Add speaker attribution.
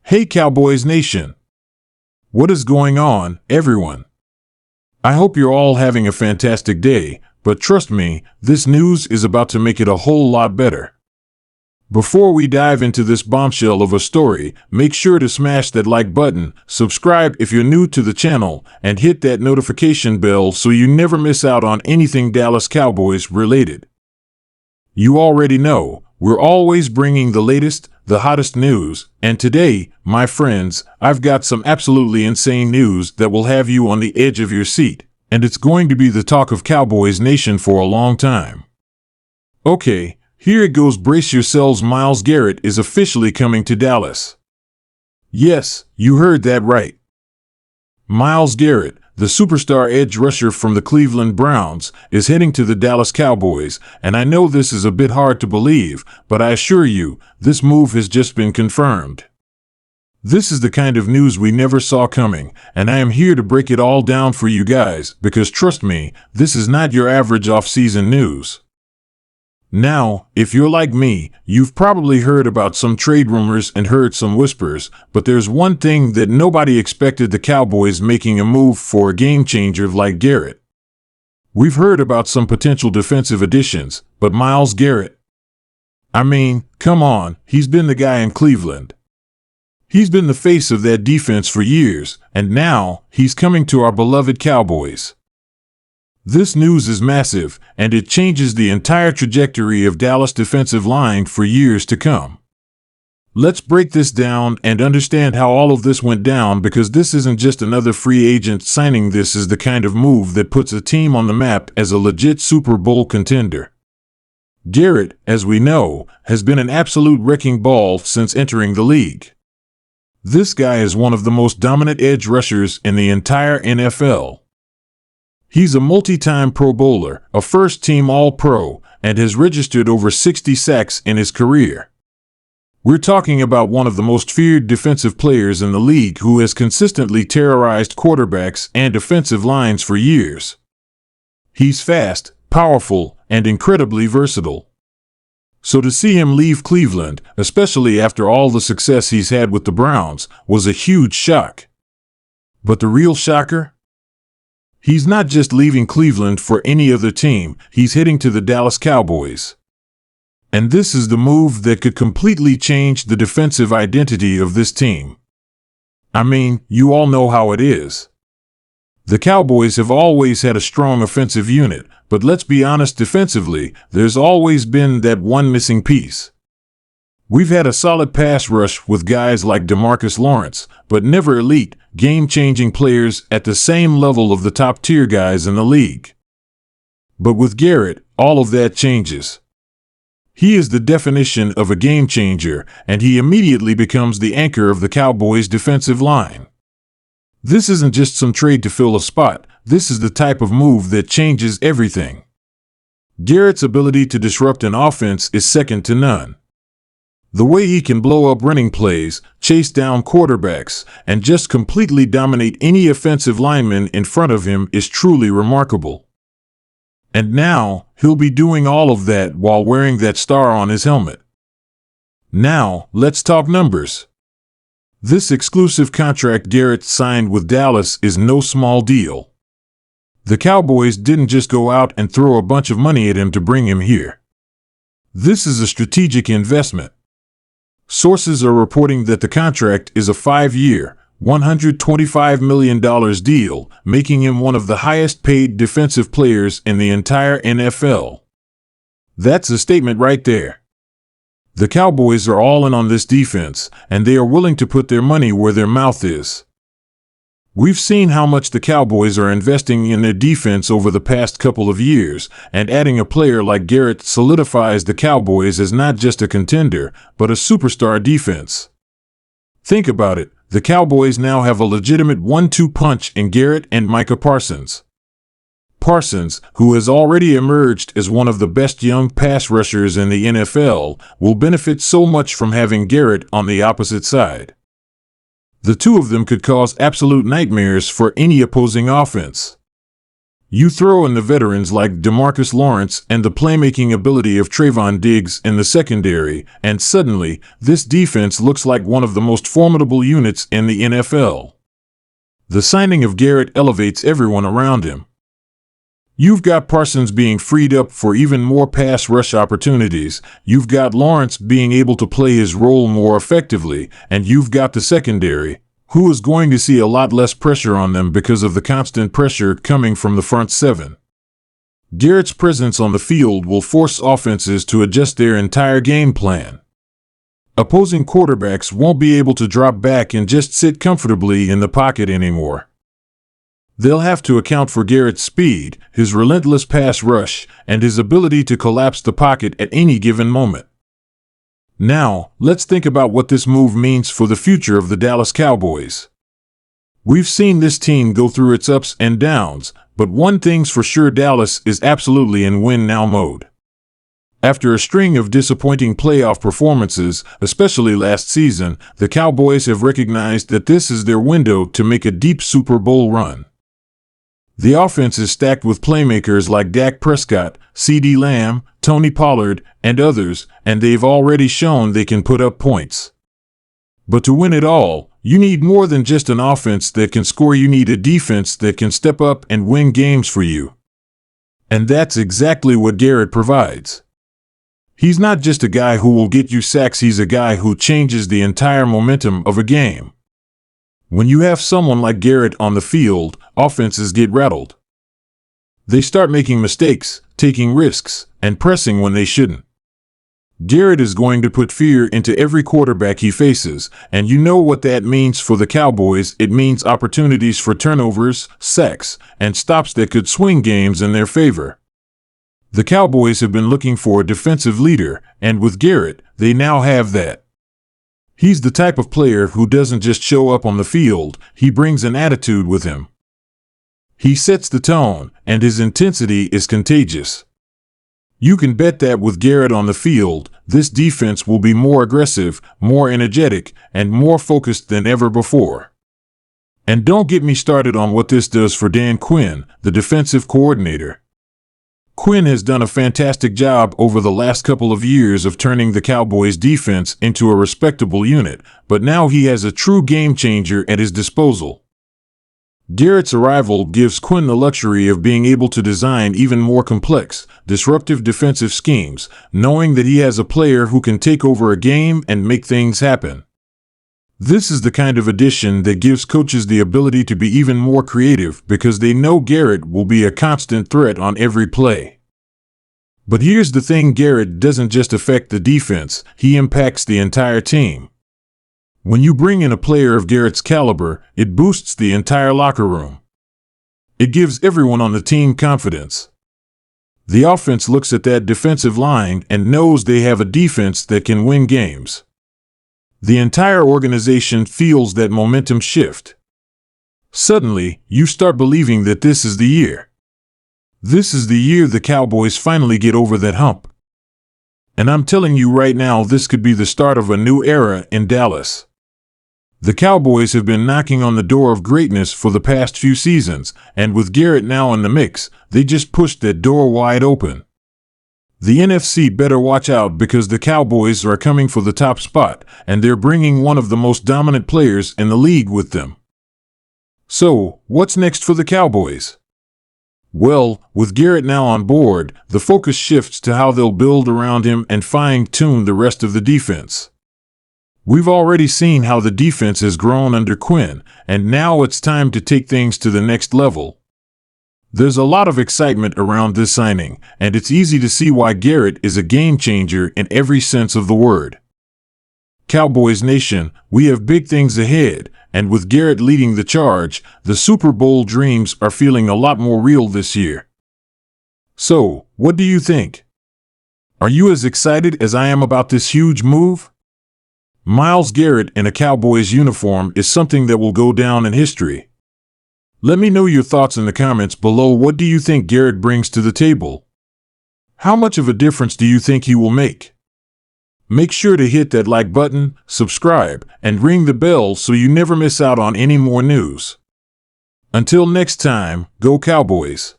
Speaker 1: Hey Cowboys Nation! What is going on, everyone? I hope you're all having a fantastic day, but trust me, this news is about to make it a whole lot better. Before we dive into this bombshell of a story, make sure to smash that like button, subscribe if you're new to the channel, and hit that notification bell so you never miss out on anything Dallas Cowboys related. You already know, we're always bringing the latest, the hottest news, and today, my friends, I've got some absolutely insane news that will have you on the edge of your seat, and it's going to be the talk of Cowboys Nation for a long time. Okay, here it goes. Brace yourselves. Myles Garrett is officially coming to Dallas. Yes, you heard that right. Myles Garrett, the superstar edge rusher from the Cleveland Browns, is heading to the Dallas Cowboys, and I know this is a bit hard to believe, but I assure you, this move has just been confirmed. This is the kind of news we never saw coming, and I am here to break it all down for you guys, because trust me, this is not your average off-season news. Now, if you're like me, you've probably heard about some trade rumors and heard some whispers, but there's one thing that nobody expected: the Cowboys making a move for a game-changer like Garrett. We've heard about some potential defensive additions, but Myles Garrett? I mean, come on, he's been the guy in Cleveland. He's been the face of that defense for years, and now, he's coming to our beloved Cowboys. This news is massive, and it changes the entire trajectory of Dallas' defensive line for years to come. Let's break this down and understand how all of this went down, because this isn't just another free agent signing. This is the kind of move that puts a team on the map as a legit Super Bowl contender. Garrett, as we know, has been an absolute wrecking ball since entering the league. This guy is one of the most dominant edge rushers in the entire NFL. He's a multi-time Pro Bowler, a first-team All-Pro, and has registered over 60 sacks in his career. We're talking about one of the most feared defensive players in the league, who has consistently terrorized quarterbacks and defensive lines for years. He's fast, powerful, and incredibly versatile. So to see him leave Cleveland, especially after all the success he's had with the Browns, was a huge shock. But the real shocker? He's not just leaving Cleveland for any other team, he's heading to the Dallas Cowboys. And this is the move that could completely change the defensive identity of this team. I mean, you all know how it is. The Cowboys have always had a strong offensive unit, but let's be honest, defensively, there's always been that one missing piece. We've had a solid pass rush with guys like DeMarcus Lawrence, but never elite, game-changing players at the same level of the top-tier guys in the league. But with Garrett, all of that changes. He is the definition of a game-changer, and he immediately becomes the anchor of the Cowboys' defensive line. This isn't just some trade to fill a spot, this is the type of move that changes everything. Garrett's ability to disrupt an offense is second to none. The way he can blow up running plays, chase down quarterbacks, and just completely dominate any offensive lineman in front of him is truly remarkable. And now, he'll be doing all of that while wearing that star on his helmet. Now, let's talk numbers. This exclusive contract Garrett signed with Dallas is no small deal. The Cowboys didn't just go out and throw a bunch of money at him to bring him here. This is a strategic investment. Sources are reporting that the contract is a 5-year, $125 million deal, making him one of the highest-paid defensive players in the entire NFL. That's a statement right there. The Cowboys are all in on this defense, and they are willing to put their money where their mouth is. We've seen how much the Cowboys are investing in their defense over the past couple of years, and adding a player like Garrett solidifies the Cowboys as not just a contender, but a superstar defense. Think about it, the Cowboys now have a legitimate 1-2 punch in Garrett and Micah Parsons. Parsons, who has already emerged as one of the best young pass rushers in the NFL, will benefit so much from having Garrett on the opposite side. The two of them could cause absolute nightmares for any opposing offense. You throw in the veterans like DeMarcus Lawrence and the playmaking ability of Trayvon Diggs in the secondary, and suddenly, this defense looks like one of the most formidable units in the NFL. The signing of Garrett elevates everyone around him. You've got Parsons being freed up for even more pass rush opportunities, you've got Lawrence being able to play his role more effectively, and you've got the secondary, who is going to see a lot less pressure on them because of the constant pressure coming from the front seven. Garrett's presence on the field will force offenses to adjust their entire game plan. Opposing quarterbacks won't be able to drop back and just sit comfortably in the pocket anymore. They'll have to account for Garrett's speed, his relentless pass rush, and his ability to collapse the pocket at any given moment. Now, let's think about what this move means for the future of the Dallas Cowboys. We've seen this team go through its ups and downs, but one thing's for sure: Dallas is absolutely in win-now mode. After a string of disappointing playoff performances, especially last season, the Cowboys have recognized that this is their window to make a deep Super Bowl run. The offense is stacked with playmakers like Dak Prescott, CeeDee Lamb, Tony Pollard, and others, and they've already shown they can put up points. But to win it all, you need more than just an offense that can score. You need a defense that can step up and win games for you. And that's exactly what Garrett provides. He's not just a guy who will get you sacks, he's a guy who changes the entire momentum of a game. When you have someone like Garrett on the field, offenses get rattled. They start making mistakes, taking risks, and pressing when they shouldn't. Garrett is going to put fear into every quarterback he faces, and you know what that means for the Cowboys. It means opportunities for turnovers, sacks, and stops that could swing games in their favor. The Cowboys have been looking for a defensive leader, and with Garrett, they now have that. He's the type of player who doesn't just show up on the field, he brings an attitude with him. He sets the tone, and his intensity is contagious. You can bet that with Garrett on the field, this defense will be more aggressive, more energetic, and more focused than ever before. And don't get me started on what this does for Dan Quinn, the defensive coordinator. Quinn has done a fantastic job over the last couple of years of turning the Cowboys' defense into a respectable unit, but now he has a true game-changer at his disposal. Garrett's arrival gives Quinn the luxury of being able to design even more complex, disruptive defensive schemes, knowing that he has a player who can take over a game and make things happen. This is the kind of addition that gives coaches the ability to be even more creative because they know Garrett will be a constant threat on every play. But here's the thing: Garrett doesn't just affect the defense, he impacts the entire team. When you bring in a player of Garrett's caliber, it boosts the entire locker room. It gives everyone on the team confidence. The offense looks at that defensive line and knows they have a defense that can win games. The entire organization feels that momentum shift. Suddenly, you start believing that this is the year. This is the year the Cowboys finally get over that hump. And I'm telling you right now, this could be the start of a new era in Dallas. The Cowboys have been knocking on the door of greatness for the past few seasons, and with Garrett now in the mix, they just pushed that door wide open. The NFC better watch out because the Cowboys are coming for the top spot, and they're bringing one of the most dominant players in the league with them. So, what's next for the Cowboys? Well, with Garrett now on board, the focus shifts to how they'll build around him and fine-tune the rest of the defense. We've already seen how the defense has grown under Quinn, and now it's time to take things to the next level. There's a lot of excitement around this signing, and it's easy to see why Garrett is a game-changer in every sense of the word. Cowboys Nation, we have big things ahead, and with Garrett leading the charge, the Super Bowl dreams are feeling a lot more real this year. So, what do you think? Are you as excited as I am about this huge move? Myles Garrett in a Cowboys uniform is something that will go down in history. Let me know your thoughts in the comments below. What do you think Garrett brings to the table? How much of a difference do you think he will make? Make sure to hit that like button, subscribe, and ring the bell so you never miss out on any more news. Until next time, go Cowboys!